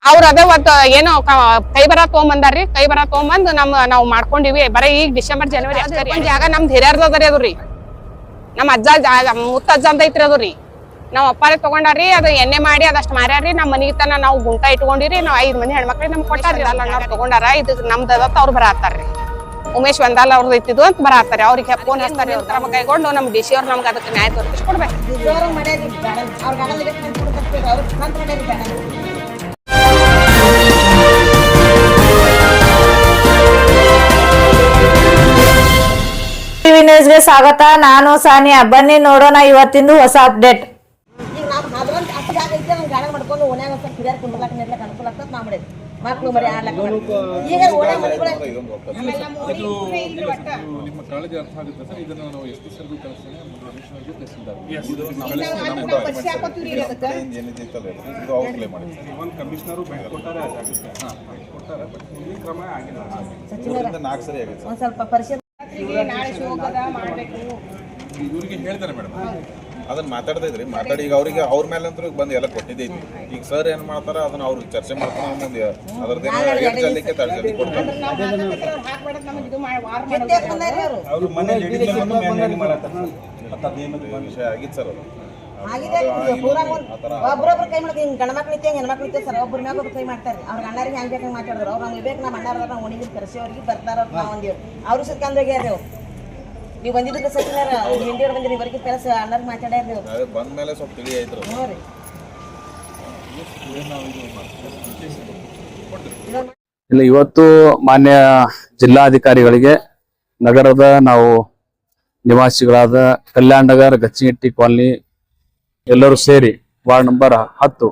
ಅವ್ರ ಅದ ಏನೋ ಕೈ ಬರ ತಗೊಂಬಂದಾರ್ರಿ. ಕೈ ಬರ ತಗೊಂಬಂದ್ ನಾವ್ ಮಾಡ್ಕೊಂಡಿವಿ. ಬರೀ ಈಗ ಡಿಸೆಂಬರ್ ಜನವರಿ ಜಾಗ ನಮ್ದು ಹಿರಿಯರ್ದದ್ರಿ ಅದ್ರಿ. ನಮ್ ಅಜ್ಜ ಮುತ್ತಜ್ಜ ಅಂತ ಐತ್ರಿ ಅದ್ರಿ. ನಾವ್ ಅಪ್ಪಾರೇ ತಗೊಂಡಾರ್ರಿ. ಅದು ಎಣ್ಣೆ ಮಾಡಿ ಅದಷ್ಟ್ ಮಾರ್ಯಾರ್ರಿ. ನಮ್ ಮನಿಗೆ ತನ ನಾವು ಗುಂಟ ಇಟ್ಕೊಂಡಿರಿ. ನಾವ್ 5 ಮಂದಿ ಹೆಣ್ಮಕ್ಳಿಗೆ ನಮ್ಗೆ ಕೊಟ್ಟಾರ್ರಿ. ಅಲ್ಲ ತಗೊಂಡಾರ. ಇದು ನಮ್ದತ್ತ ಅವ್ರು ಬರತ್ತಾರ್ರಿ. ಉಮೇಶ್ ವಂದಾಲ್ ಅವ್ರದ್ದು ಇತ್ತಿದ್ದು ಅಂತ ಬರತ್ತಾರೆ. ಅವ್ರಿಗೆ ಫೋನ್ ಹಚ್ತಾರೆ. ಅವ್ರ ಕ್ರಮ ಕೈಗೊಂಡು ನಮ್ ಡಿ ಸಿ ಅವ್ರು ನಮ್ಗೆ ಅದಕ್ಕೆ ನ್ಯಾಯ ತೋರಿಸ್ಕೊಡ್ಬೇಕು. ಟಿವಿ ನ್ಯೂಸ್ಗೆ ಸ್ವಾಗತ. ನಾನು ಸಾನಿಯಾ. ಬನ್ನಿ ನೋಡೋಣ ಇವತ್ತಿಂದು ಹೊಸ ಅಪ್ಡೇಟ್. ಮಕ್ಕಳು ಮರಿ ಆಡ್ಲಕ್ಕ ಈಗ ಓಣೆ ಮರಿಗಳ ನಿಮ್ಮ ಕಾಳಜಿ ಅರ್ಥ ಆಗುತ್ತೆ ಸರ್. ಇದನ್ನ ನಾವು ಎಷ್ಟು ಸರ್ಗೂ ಕಳಿಸ್ತೇನೆ ಕಮಿಷನರು ಭೇಟಿ ಕೊಟ್ಟಾರೆ ಆ ಜಾಗಕ್ಕೆ ಕೊಟ್ಟಾರೆ. ಬಟ್ ಮುಂದಿನ ಕ್ರಮ ಆಗಿಲ್ಲ. 4 ಸರಿ ಆಗಿದೆ. ಒಂದ್ ಸ್ವಲ್ಪ ಪರಿಶೀಲನೆ ಇವ್ರಿಗೆ ಹೇಳ್ತಾರೆ ಮೇಡಮ್. ಅದನ್ನ ಮಾತಾಡ್ತಾ ಇದ್ರಿ. ಮಾತಾಡಿ ಈಗ ಅವ್ರಿಗೆ ಅವ್ರ ಮೇಲೆ ಅಂತೂ ಬಂದು ಎಲ್ಲ ಕೊಟ್ಟಿದ್ದೆ. ಈಗ ಸರ್ ಏನ್ ಮಾಡ್ತಾರ ಅದನ್ನ ಅವ್ರು ಚರ್ಚೆ ಮಾಡ್ತಾರೆ. ಮುಂದೆ ಅದ್ರದ್ದೇನೋ ಜಲ್ದಿಕ್ಕೆ ತಡ್ಜಲ್ದಿ ಕೊಡ್ತಾರೆ. ವಿಷಯ ಆಗಿತ್ತು ಸರ್. ಅದು ಒಬ್ರೊಬ್ರು ಕೈ ಮಾಡ್ತೀವಿ. ಗಂಡ್ಮಕ್ಳು ಇತ್ತೆ ಹೆಣ್ಮಕ್ಳು ಇತ್ತೆ ಸರ್. ಒಬ್ರ ಮ್ಯಾಗ ಒಬ್ರು ಕೈ ಮಾಡ್ತಾರೆ. ಅವ್ರ ಅಣ್ಣರಿಗೆ ಹೆಂಗ್ ಬೇಕಾಗಿ ಮಾತಾಡಿದ್ರು. ಅವ್ರು ನಮ್ಗೆ ಬೇಕು. ನಮ್ಮ ಅಣ್ಣಾರ ನಾವು ಉಣಿದ್ರು ಕರೆಸಿ ಅವ್ರಿಗೆ ಬರ್ತಾರ. ನಾವು ಒಂದೇವ್ರು ಅವ್ರು ಸಿಕ್ಕಂದೋಗ್ಯಾರ. ಅವ್ರು ನೀವು ಬಂದಿದ್ದಕ್ಕೆ ಸಚಿವರ ಹಿಂದಿಯವ್ರು ಬಂದಿರಿ. ಇವರಿಗೆ ಕೆಲಸ ಅಣ್ಣರಿಗೆ ಮಾತಾಡ್ಯಾರ. ಅವ್ರು ಬಂದ ಮೇಲೆ ಸ್ವಲ್ಪ ತಿಳಿ ಆಯ್ತು. ನೋಡ್ರಿ ಇಲ್ಲ, ಇವತ್ತು ಮಾನ್ಯ ಜಿಲ್ಲಾಧಿಕಾರಿಗಳಿಗೆ ನಗರದ ನಾವು ನಿವಾಸಿಗಳಾದ ಕಲ್ಯಾಣ ನಗರ್, ಗಚ್ಚಿಗೆಟ್ಟಿ ಕಾಲನಿ ಎಲ್ಲರೂ ಸೇರಿ ವಾರ್ಡ್ ನಂಬರ್ 10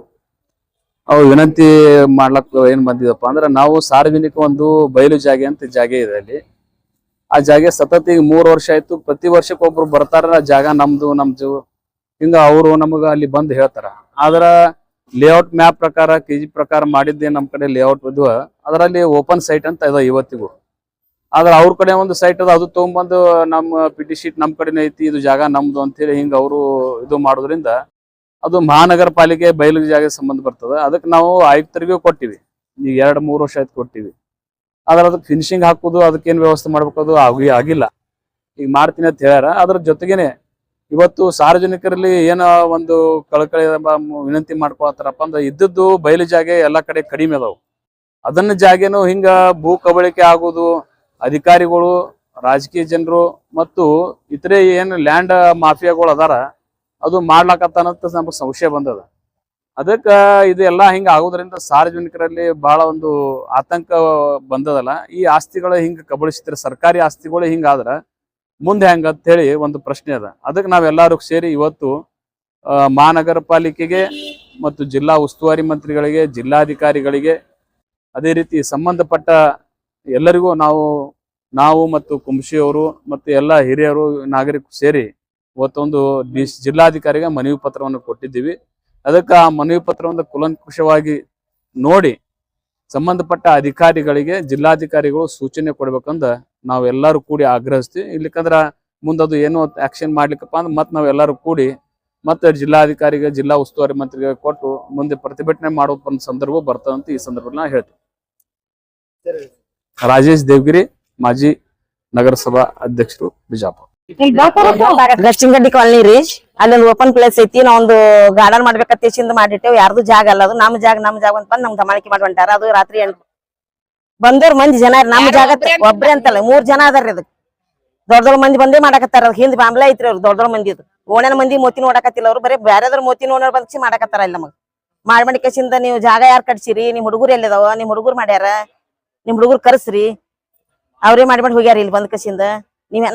ಅವು ವಿನಂತಿ ಮಾಡ್ಲಕ್ ಏನ್ ಬಂದಿದಪ್ಪ ಅಂದ್ರೆ, ನಾವು ಸಾರ್ವಜನಿಕ ಒಂದು ಬಯಲು ಜಾಗೆ ಅಂತ ಜಾಗೆ ಇದೆ ಅಲ್ಲಿ. ಆ ಜಾಗೆ ಸತತ ಈಗ 3 ವರ್ಷ ಆಯ್ತು. ಪ್ರತಿ ವರ್ಷಕ್ಕೊಬ್ರು ಬರ್ತಾರ. ಜಾಗ ನಮ್ದು ಹಿಂಗ ಅವರು ನಮಗ ಅಲ್ಲಿ ಬಂದು ಹೇಳ್ತಾರ. ಆದ್ರ ಲೇಔಟ್ ಮ್ಯಾಪ್ ಪ್ರಕಾರ KG ಪ್ರಕಾರ ಮಾಡಿದ್ದೆ ನಮ್ ಕಡೆ ಲೇಔಟ್ ಇದ್ವ. ಅದರಲ್ಲಿ ಓಪನ್ ಸೈಟ್ ಅಂತ ಇದೆ ಇವತ್ತಿಗೂ. ಆದ್ರೆ ಅವ್ರ ಕಡೆ ಒಂದು ಸೈಟ್ ಅದ. ಅದು ತಗೊಂಡ್ಬಂದು ನಮ್ಮ PT ಶೀಟ್ ನಮ್ ಕಡೆನೇ ಐತಿ, ಇದು ಜಾಗ ನಮ್ದು ಅಂತೇಳಿ ಹಿಂಗ ಅವರು ಇದು ಮಾಡೋದ್ರಿಂದ ಅದು ಮಹಾನಗರ ಪಾಲಿಕೆ ಬಯಲು ಜಾಗ ಸಂಬಂಧ ಬರ್ತದೆ. ಅದಕ್ಕೆ ನಾವು ಆಯುಕ್ತರಿಗೂ ಕೊಟ್ಟಿವಿ. ಈಗ 2-3 ವರ್ಷ ಆಯ್ತು ಕೊಟ್ಟಿವಿ. ಆದ್ರೆ ಅದಕ್ಕೆ ಫಿನಿಶಿಂಗ್ ಹಾಕುದು, ಅದಕ್ಕೇನು ವ್ಯವಸ್ಥೆ ಮಾಡ್ಬೇಕು ಅದು ಆಗಿಲ್ಲ. ಈಗ ಮಾಡ್ತೀನಿ ಅಂತ ಹೇಳ್ಯಾರ. ಅದ್ರ ಜೊತೆಗೇನೆ ಇವತ್ತು ಸಾರ್ವಜನಿಕರಲ್ಲಿ ಏನೋ ಒಂದು ಕಳಕಳಿ ವಿನಂತಿ ಮಾಡ್ಕೊಳತ್ತಾರಪ್ಪ ಅಂದ್ರೆ, ಇದ್ದದ್ದು ಬಯಲು ಜಾಗೆ ಎಲ್ಲಾ ಕಡೆ ಕಡಿಮೆ ಅದಾವು. ಅದನ್ನ ಜಾಗೇನು ಹಿಂಗ ಭೂ ಕಬಳಿಕೆ ಆಗುದು, ಅಧಿಕಾರಿಗಳು, ರಾಜಕೀಯ ಜನರು ಮತ್ತು ಇತರೆ ಏನು ಲ್ಯಾಂಡ್ ಮಾಫಿಯಾಗಳು ಅದಾರ ಅದು ಮಾಡ್ಲಾಕತ್ತಾನಂತ ನಮ್ಗೆ ಸಂಶಯ ಬಂದದ. ಅದಕ್ಕ ಇದೆಲ್ಲ ಹಿಂಗ ಆಗೋದ್ರಿಂದ ಸಾರ್ವಜನಿಕರಲ್ಲಿ ಬಹಳ ಒಂದು ಆತಂಕ ಬಂದದಲ್ಲ. ಈ ಆಸ್ತಿಗಳು ಹಿಂಗ ಕಬಳಿಸಿದ್ರೆ, ಸರ್ಕಾರಿ ಆಸ್ತಿಗಳು ಹಿಂಗಾದ್ರ ಮುಂದೆ ಹೆಂಗ ಅಂತ ಹೇಳಿ ಒಂದು ಪ್ರಶ್ನೆ ಅದ. ಅದಕ್ಕೆ ನಾವೆಲ್ಲರೂ ಸೇರಿ ಇವತ್ತು ಮಹಾನಗರ ಪಾಲಿಕೆಗೆ ಮತ್ತು ಜಿಲ್ಲಾ ಉಸ್ತುವಾರಿ ಮಂತ್ರಿಗಳಿಗೆ, ಜಿಲ್ಲಾಧಿಕಾರಿಗಳಿಗೆ, ಅದೇ ರೀತಿ ಸಂಬಂಧಪಟ್ಟ ಎಲ್ಲರಿಗೂ ನಾವು ಮತ್ತು ಕುಂಶಿಯವರು ಮತ್ತು ಎಲ್ಲ ಹಿರಿಯರು ನಾಗರಿಕರು ಸೇರಿ ಇವತ್ತೊಂದು ಜಿಲ್ಲಾಧಿಕಾರಿಗೆ ಮನವಿ ಪತ್ರವನ್ನು ಕೊಟ್ಟಿದ್ದೀವಿ. ಅದಕ್ಕೆ ಆ ಮನವಿ ಪತ್ರವನ್ನು ಕುಲಂಕುಷವಾಗಿ ನೋಡಿ ಸಂಬಂಧಪಟ್ಟ ಅಧಿಕಾರಿಗಳಿಗೆ, ಜಿಲ್ಲಾಧಿಕಾರಿಗಳು ಸೂಚನೆ ಕೊಡ್ಬೇಕಂದ ನಾವೆಲ್ಲರೂ ಕೂಡಿ ಆಗ್ರಹಿಸ್ತೀವಿ. ಇಲ್ಲಿಕಂದ್ರ ಮುಂದದು ಏನೋ ಆಕ್ಷನ್ ಮಾಡ್ಲಿಕ್ಕಪ್ಪ ಅಂದ್ರೆ ಮತ್ತೆ ನಾವೆಲ್ಲರೂ ಕೂಡಿ ಮತ್ತೆ ಜಿಲ್ಲಾಧಿಕಾರಿಗೆ, ಜಿಲ್ಲಾ ಉಸ್ತುವಾರಿ ಮಂತ್ರಿಗೆ ಕೊಟ್ಟು ಮುಂದೆ ಪ್ರತಿಭಟನೆ ಮಾಡೋ ಸಂದರ್ಭ ಬರ್ತದಂತ ಈ ಸಂದರ್ಭದಲ್ಲಿ ನಾ ಹೇಳ್ತೀನಿ. ರಾಜೇಶ್ ದೇವಗಿರಿ, ಮಾಜಿ ನಗರಸಭಾ ಅಧ್ಯಕ್ಷರು, ಬಿಜಾಪುರ. ಗಚ್ಚಿಗಡ್ಡಿ ಕಾಲನಿ ರೀ. ಅಲ್ಲೊಂದು ಓಪನ್ ಪ್ಲೇಸ್ ಐತಿ. ನಾವ್ ಒಂದು ಗಾರ್ಡನ್ ಮಾಡ್ಬೇಕಂತ ಮಾಡಿಟ್ಟೇವ್. ಯಾರ್ದು ಜಾಗ ಅಲ್ಲ ಅದು. ನಮ್ ಜಾಗ ಅಂತ ಬಂದ್ ನಮ್ ಧಮಾಳಿಕೆ ಮಾಡ್ಕೊಂಟಾರ. ಅದು ರಾತ್ರಿ ಬಂದವ್ರ ಮಂದಿ ಜನ ನಮ್ ಜಾಗ ಒಬ್ರೇ ಅಂತಲ್ಲ 3 ಜನ ಅದಾರ್ರಿ. ಅದಕ್ಕೆ ದೊಡ್ಡ ಮಂದಿ ಬಂದೇ ಮಾಡಕತ್ತಾರ. ಹಿಂದ್ ಬಾಂಬ್ಲೆ ಐತ್ರಿ. ಅವ್ರು ದೊಡ್ಡ ಮಂದಿ ಅದು ಓಣ್ಯಾನ ಮಂದಿ ಮೋತಿ ನೋಡಕತ್ತಿಲ್ಲ. ಅವ್ರು ಬರೀ ಬ್ಯಾರೆದ್ರ ಮೋತಿ ನೋಡ ಬಂದ್ಸಿ ಮಾಡಕತ್ತಾರ. ಇಲ್ಲಿ ನಮಗ್ ಮಾಡಿ ಕಸಿಂದ ನೀವು ಜಾಗ ಯಾರು ಕಟ್ಸಿರಿ, ನಿಮ್ ಹುಡುಗರು ಎಲ್ಲಿದಾವ, ನಿಮ್ ಹುಡುಗರು ಮಾಡ್ಯಾರ, ನಿಮ್ ಹುಡುಗರು ಕರ್ಸ್ರಿ, ಅವ್ರೇ ಮಾಡಿ ಹೋಗ್ಯಾರ ಇಲ್ಲಿ ಬಂದ್ ಕಸಿಂದ.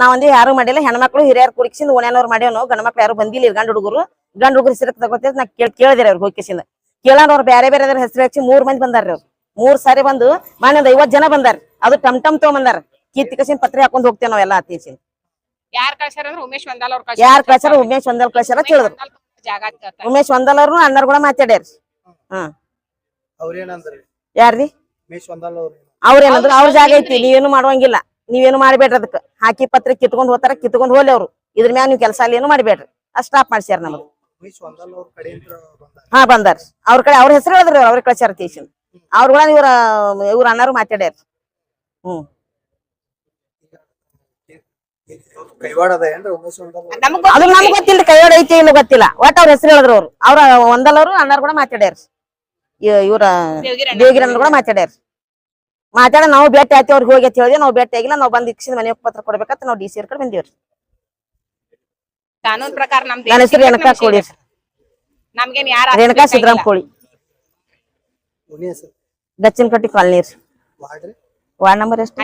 ನಾವಂದಿ ಯಾರು ಮಾಡಿಲ್ಲ. ಹೆಣ್ಮಕ್ಳು ಹಿರಿಯರು ಕುಡಿಸಿಂದ ಓಣ್ಯಾನವ್ರು ಮಾಡ್ಯಾವ. ಗಂಡ ಮಕ್ಳು ಯಾರು ಬಂದಿಲ್ಲ. ಗಂಡ ಹುಡುಗರು ಹೆಸರು ತಗೋತೇವೆ. ನಾ ಕೇಳಿದಿರ ಅವ್ರಿಗೆ ಹೋಗಿಸಿಂದ ಕೇಳಾರ. ಅವ್ರು ಬೇರೆ ಬೇರೆ ಹೆಸರು ಹಚ್ಚಿ 3 ಮಂದಿ ಬಂದಾರ್ರಿ. ಅವ್ರು 3 ಸಾರಿ ಬಂದು ಮನೆಯಿಂದ 50 ಜನ ಬಂದಾರ. ಅದು ಟಮ್ ತಗೊಂಬಂದಾರ. ಕೀರ್ತಿ ಕಸಿನ್ ಪತ್ರೆ ಹಾಕೊಂಡ್ ಹೋಗ್ತೇವೆ ನಾವೆಲ್ಲ ಅತ್ತೀಸಿ. ಯಾರ್ ಕಳ್ಸಾರ ಅಂದ್ರೆ ಉಮೇಶ್ ವಂದಾಲ್ ಅವ್ರ ಯಾರ್ ಕಳ್ಸಾರ? ಉಮೇಶ್ ವಂದಾಲ್ ಕಳ್ಸಾರ ಕೇಳಿದ್ರು. ಉಮೇಶ್ ವಂದಾಲ್ ಅವ್ರು ಅಣ್ಣಾರ್ ಕೂಡ ಮಾತಾಡ್ಯಾರ. ಯಾರ್ರಿ ಅವ್ರೇನಂದ್ರು ಅವ್ರ ಜಾಗ ಐತಿ, ನೀವೇನು ಮಾಡುವಂಗಿಲ್ಲ, ನೀವೇನು ಮಾಡ್ಬೇಡ್ರಿ. ಅದಕ್ಕೆ ಹಾಕಿ ಪತ್ರ ಕಿತ್ಕೊಂಡ್ ಹೋಗ್ತಾರ. ಕಿತ್ಕೊಂಡ್ ಹೋಗ್ಲಿ ಅವ್ರು. ಇದ್ರ ಮ್ಯಾಗ ನೀವು ಕೆಲಸ ಅಲ್ಲಿ ಏನು ಮಾಡ್ಬೇಡ್ರಿ. ಅಷ್ಟ್ ಸ್ಟಾಪ್ ಮಾಡ್ಸ್ಯಾರ ನಮ್ದು. ಬಂದಾರ ಅವ್ರ ಕಡೆ. ಅವ್ರ ಹೆಸರು ಹೇಳಿದ್ರಿ. ಅವ್ರಿಗೆ ಕಳ್ಸ್ಯಾರ ತೀಸಿನ್ ಅವ್ರು ಕೂಡ ಇವ್ರ ಅಣ್ಣಾರು ಮಾತಾಡ್ಯಾರ. ಕೈವಾಡ ಅದ ಏನ್ರಿ ಉಮೇಶ್ ಹೊಂದಾಳ? ಅದು ನಮ್ಗ್ ಗೊತ್ತಿಲ್ರಿ, ಕೈವಾಡ ಐತಿ ಇಲ್ಲ ಗೊತ್ತಿಲ್ಲ. ಒಟ್ಟ ಅವ್ರ ಹೆಸರು ಹೇಳಿದ್ರು ಅವ್ರ ಒಂದಲ್ಲವ್ರು ಅಣ್ಣಾರು ಕೂಡ ಮಾತಾಡ್ಯಾರ. ಇವ್ರ ದೇವಗಿರಿ ಅಣ್ಣ ಕೂಡ ಮಾತಾಡ್ಯಾರ. ಮಾತಾಡ ನಾವು ಭೇಟಿ ಆಯ್ತಿ ಅವ್ರಿಗೆ ಹೋಗಿ ಅಂತ ಹೇಳಿದ್ವಿ. ನಾವು ಭೇಟಿ ಆಗಿಲ್ಲ. ನಾವು ಬಂದ್ ಇಕ್ಷಿಂದ ಮನೆ ಪತ್ರ ಕೊಡ್ಬೇಕಂತ ನಾವು DC ಕಡೆ ಬಂದಿವ್ರಿ. ಕಾನೂನ್ ಪ್ರಕಾರ ನಮ್ದು ನನ್ನ ಹೆಸರು ರೇಣುಕಾ ಕೋಳಿ. ನಮ್ಗೇನ್ ಯಾರ ರೇಣುಕಾ ಸಿದ್ದರಾಮ್ ಕೋಳಿ, ಉನಿ ಹೆಸರು ಗಚ್ಚಿನಕಟ್ಟಿ ಕಾಲನಿ ರೀ. ಮಾಡ್ರಿ ವಾರ್ಡ್ ನಂಬರ್ ಎಷ್ಟು?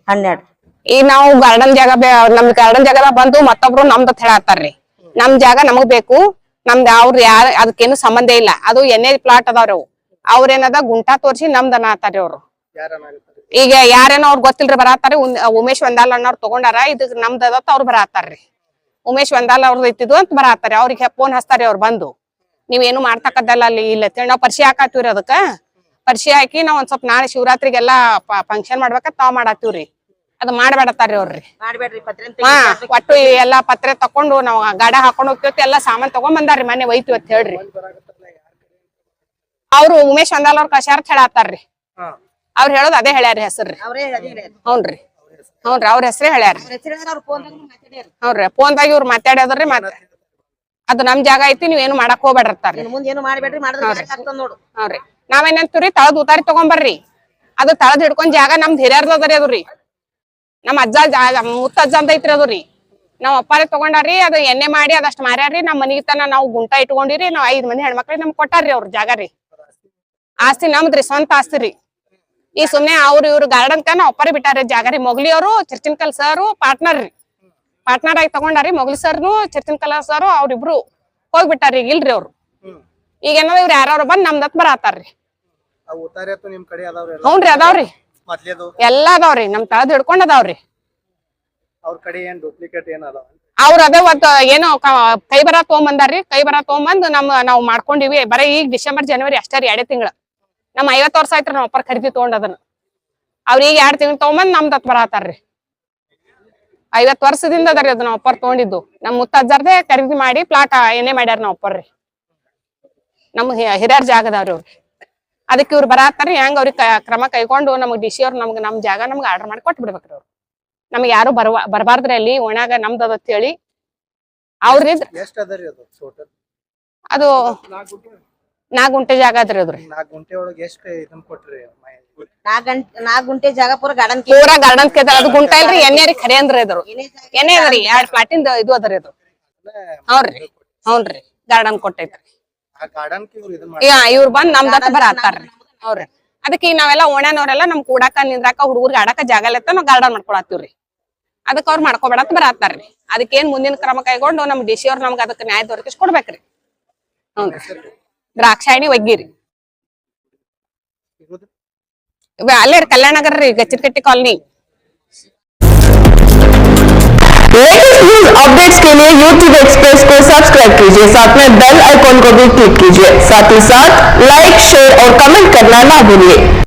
12. ಈಗ ನಾವು ಗಾರ್ಡನ್ ಜಾಗ ನಮ್ ಗಾರ್ಡನ್ ಜಾಗದಾಗ ಬಂದು ಮತ್ತೊಬ್ರು ನಮ್ದು ಹೇಳತ್ತಾರ್ರಿ. ನಮ್ ಜಾಗ ನಮಗ್ ಬೇಕು, ನಮ್ದು ಅವ್ರ ಯಾರ ಅದಕ್ಕೇನು ಸಂಬಂಧ ಇಲ್ಲ. ಅದು ಎನ್ಎ ಪ್ಲಾಟ್ ಅದಾವ್ರಿ. ಅವ್ರೇನದ ಗುಂಟಾ ತೋರ್ಸಿ ನಮ್ದು ಅನ್ನತಾರ್ರಿ ಅವ್ರು. ಯಾರನ್ನಾಗತ್ತಾರೆ? ಈಗ ಯಾರೇನೋ ಅವ್ರ ಗೊತ್ತಿಲ್ರಿ ಬರತ್ತಾರಿ. ಉಮೇಶ್ ವಂದಾಲ್ ಅನ್ನೋರ್ ತಗೊಂಡಾರ, ಇದು ನಮ್ದು ಅದತ್ತ ಅವ್ರು ಬರತ್ತಾರ್ರಿ. ಉಮೇಶ್ ವಂದಾಲ್ ಅವ್ರದ್ದು ಐತಿದ್ವು ಅಂತ ಬರತ್ತಾರಿ. ಅವ್ರಿಗೆ ಫೋನ್ ಹಚ್ತಾರಿ ಅವ್ರು ಬಂದು, ನೀವೇನು ಮಾಡ್ತಕ್ಕದ್ದಲ್ಲ ಅಲ್ಲಿ ಇಲ್ಲ ನಾವ್ ಪರಿಚಯ ಹಾಕತ್ತೀವ್ರಿ. ಅದಕ್ಕ ಪರಿಚಯ ಹಾಕಿ ನಾವ್ ಒಂದ್ ಸ್ವಲ್ಪ ನಾಳೆ ಶಿವರಾತ್ರಿಗೆಲ್ಲಾ ಫಂಕ್ಷನ್ ಮಾಡ್ಬೇಕಂತ ತಾವ್ ಮಾಡತ್ತೀವ್ರಿ. ಅದ್ ಮಾಡ್ಬೇಡತ್ತಾರಿ ಅವ್ರಿ. ಹಾ, ಒಟ್ಟು ಎಲ್ಲಾ ಪತ್ರೆ ತಕೊಂಡು ನಾವ್ ಗಾಡಿ ಹಾಕೊಂಡ್ ಹೋಗ್ತಿವತ್ತಿ. ಎಲ್ಲಾ ಸಾಮಾನ್ ತಗೊಂಡ್ ಬಂದಾರ್ರಿ. ಮನೆ ಒಯ್ತಿವಿ ಅಂತ ಹೇಳ್ರಿ. ಅವ್ರು ಉಮೇಶ್ ವಂದಾಲ್ ಅವ್ರ ಕಶಾರ್ ಹೇಳತ್ತಾರ್ರಿ. ಅವ್ರು ಹೇಳೋದ್ ಅದೇ ಹೇಳ್ಯಾರಿ ಹೆಸರ್ರಿ. ಹೌನ್ರಿ ಅವ್ರ ಹೆಸರೇ ಹೇಳ್ಯಾರಿ. ಹೌನ್ರಿ ಫೋನ್ದಾಗ ಇವ್ರು ಮಾತಾಡ್ಯಾದ್ರಿ. ಮತ್ತ ಅದು ನಮ್ ಜಾಗ ಐತಿ, ನೀವೇನು ಮಾಡಕ್ ಹೋಗ್ಬೇಡ್ರತ್ತಾರ್ರಿ. ಹೌನ್ರಿ ನಾವೇನಂತೀವ್ರಿ, ತಳದ್ ಉತಾರಿ ತಗೊಂಬರ್ರಿ. ಅದು ತಳದ್ ಹಿಡ್ಕೊಂಡ್ ಜಾಗ ನಮ್ದ್ ಹಿರಿಯರ್ದದ್ರಿ. ಅದುರಿ ನಮ್ ಅಜ್ಜ ಮುತ್ತಜ್ಜ ಅಂತ ಐತ್ರಿ. ಅದುರಿ ನಾವ್ ಅಪ್ಪಾರೇ ತಗೊಂಡಾರ್ರಿ. ಅದು ಎಣ್ಣೆ ಮಾಡಿ ಅದಷ್ಟ್ ಮಾರ್ಯಾರ್ರಿ. ನಮ್ ಮನಿಗ್ ತನ ನಾವು ಗುಂಟ ಇಟ್ಕೊಂಡಿರಿ. ನಾವ್ 5 ಮಂದಿ ಹೆಣ್ಮಕ್ಳಿಗೆ ನಮ್ಗ್ ಕೊಟ್ಟಾರ್ರಿ ಅವ್ರ ಜಾಗ ರೀ. ಆಸ್ತಿ ನಮ್ದ್ರಿ, ಸ್ವಂತ ಆಸ್ತಿ ರೀ. ಈ ಸುಮ್ನೆ ಇವ್ರು ಗಾರ್ಡನ್ ನಾವ್ ಅಪ್ಪಾರಿ ಬಿಟ್ಟಾರಿ ಜಾಗ ರೀ. ಮೊಗ್ಲಿ ಅವರು ಚರ್ಚಿನ್ಕಲ್ ಸರ್ ಪಾರ್ಟ್ನರ್ ರೀ. ಪಾರ್ಟ್ನರ್ ಆಗಿ ತಗೊಂಡಾರಿ. ಮೊಗ್ಲಿ ಸರ್ನು ಚರ್ಚಿನ್ಕಲ್ ಸರ್ ಅವ್ರಿಬ್ರು ಹೋಗ್ಬಿಟ್ಟಾರಿ. ಈಗ ಇಲ್ರಿ ಅವ್ರು. ಈಗ ಏನೋ ಇವ್ರು ಯಾರು ಬಂದ್ ನಮ್ದತ್ ಬರತ್ತಾರ್ರಿ. ನಿಮ್ ಕಡೆ ಅದಾವ್ರಿ? ಹೌನ್ರಿ ಅದಾವ್ರಿ, ಮೊದ್ಲೇದು ಎಲ್ಲಾ ಅದಾವ್ರಿ. ನಮ್ ತಳದ್ ಹಿಡ್ಕೊಂಡ್ ಅದಾವ್ರಿ. ಅವ್ರ ಕಡೆ ಏನ್ ಡೂಪ್ಲಿಕೇಟ್ ಏನ್ ಅದಾವ? ಅವ್ರ ಅದೇ ಏನೋ ಕೈ ಬರ ತಗೊಂಬಂದಾರ್ರಿ. ಕೈ ಬರ ತಗೊಂಬಂದ್ ನಾವ್ ಮಾಡ್ಕೊಂಡಿವಿ. ಬರೀ ಈಗ ಡಿಸೆಂಬರ್ ಜನವರಿ ಅಷ್ಟೇ ರೀ, 2 ತಿಂಗಳ. ನಮ್ 50 ವರ್ಷ ಆಯ್ತ್ರಿ ನಾವ್ ಅಪ್ಪರ್ ಖರೀದಿ ತಗೊಂಡ್ ಅದನ್ನ. ಅವ್ರಿಗೆ 2 ತಿಂಗಳು ತಗೊಂಬಂದ್ ನಮ್ದತ್ ಬರತ್ತಾರ್ರಿ. 50 ವರ್ಷದಿಂದ ಅದರಿ ಅದು ನಾವ್ ಅಪ್ಪರ್ ತಗೊಂಡಿದ್ದು. ನಮ್ ಮುತ್ತಜ್ಜರ್ದೇ ಖರೀದಿ ಮಾಡಿ ಪ್ಲಾಟ್ ಏನೇ ಮಾಡ್ಯಾರ ನಾವ್ ಅಪ್ಪರ್ರಿ. ನಮ್ ಹಿರಿಯರ್ ಜಾಗದವ್ರಿ ಅವ್ರಿ. ಅದಕ್ಕೆ ಇವ್ರು ಬರತ್ತಾರಿ. ಹೆಂಗ್ ಅವ್ರಿಗೆ ಕ್ರಮ ಕೈಗೊಂಡು ನಮಗ್ DC ಅವ್ರು ನಮ್ ಜಾಗ ನಮ್ಗೆ ಆರ್ಡರ್ ಮಾಡಿ ಕೊಟ್ಟು ಬಿಡ್ಬೇಕ್ರಿ ಅವ್ರು. ನಮ್ಗೆ ಯಾರು ಬರಬಾರ್ದ್ರಿ ಅಲ್ಲಿ ಓಣ್ಯಾಗ ನಮ್ದು ಅದ ಹೇಳಿ ಅವ್ರಿದ್. ಎಷ್ಟ್ ಅದರಿ ಅದು ಟೋಟಲ್? ಅದು 4 ಗುಂಟೆ ಜಾಗ ಅದ್ರಿ. ಅದ್ರಿ 4 ಗುಂಟೆ ಒಳಗೆ ಎಷ್ಟ್ ಇದನ್ ಕೊಟ್ರಿ? 4 ಗುಂಟೆ ಜಾಗ ಪೂರ ಗಾರ್ಡನ್ ಅದು ಗುಂಟ ಇಲ್ರಿ, ಎಣ್ಣೆ ರೀ. ಖರೆ ಅಂದ್ರಿ ಅದ್ರ ಎಣ್ಣೆ ಅದ್ರಿ. 2 ಪ್ಲಾಟಿಂದ ಇದು ಅದ್ರಿ ಅದು. ಹೌನ್ರಿ ಗಾರ್ಡನ್ ಕೊಟ್ಟೈತ್ರಿ. ಆ ಗಾರ್ಡನ್ ಇವ್ರು ಇದನ್ ಇವ್ರು ಬಂದ್ ನಮ್ದತ್ತ ಬರತ್ತಾರ್ರಿ. ಅವ್ರಿ ಅದಕ್ಕೆ ಈಗ ನಾವೆಲ್ಲ ಓಣ್ಯಾನವ್ರೆಲ್ಲ ನಮ್ ಕೂಡಾಕ ನಿಂದ್ರಾಕ ಹುಡುಗರ್ಗೆ ಆಡಾಕ ಜಾಗ ಇಲ್ಲತ್ತ ನಾವ್ ಗಾರ್ಡನ್ ಮಾಡ್ಕೊಳತ್ತೀವ್ರಿ. ಅದಕ್ಕೆ ಅವ್ರು ಮಾಡ್ಕೊಬೇಡತ್ ಬರತ್ತಾರ್ರಿ. ಅದಕ್ಕೇನ್ ಮುಂದಿನ ಕ್ರಮ ಕೈಗೊಂಡು ನಮ್ DC ಅವ್ರು ನಮ್ಗೆ ಅದಕ್ಕೆ ನ್ಯಾಯ ದೊರಕಿಸಿ ಕೊಡ್ಬೇಕ್ರಿ. ಹೌನ್ರಿ ದ್ರಾಕ್ಷಾಯಣಿ ಒಗ್ಗಿರಿ. ಅಲ್ಲೇ ಕಲ್ಯಾಣ ನಗರ ರೀ, ಗಚ್ಚಿನಕಟ್ಟಿ ಕಾಲನಿ. लेटेस्ट न्यूज अपडेट्स के लिए YouTube एक्सप्रेस को सब्सक्राइब कीजिए, साथ में बेल आइकॉन को भी क्लिक कीजिए। साथ ही साथ लाइक, शेयर और कमेंट करना ना भूलिए।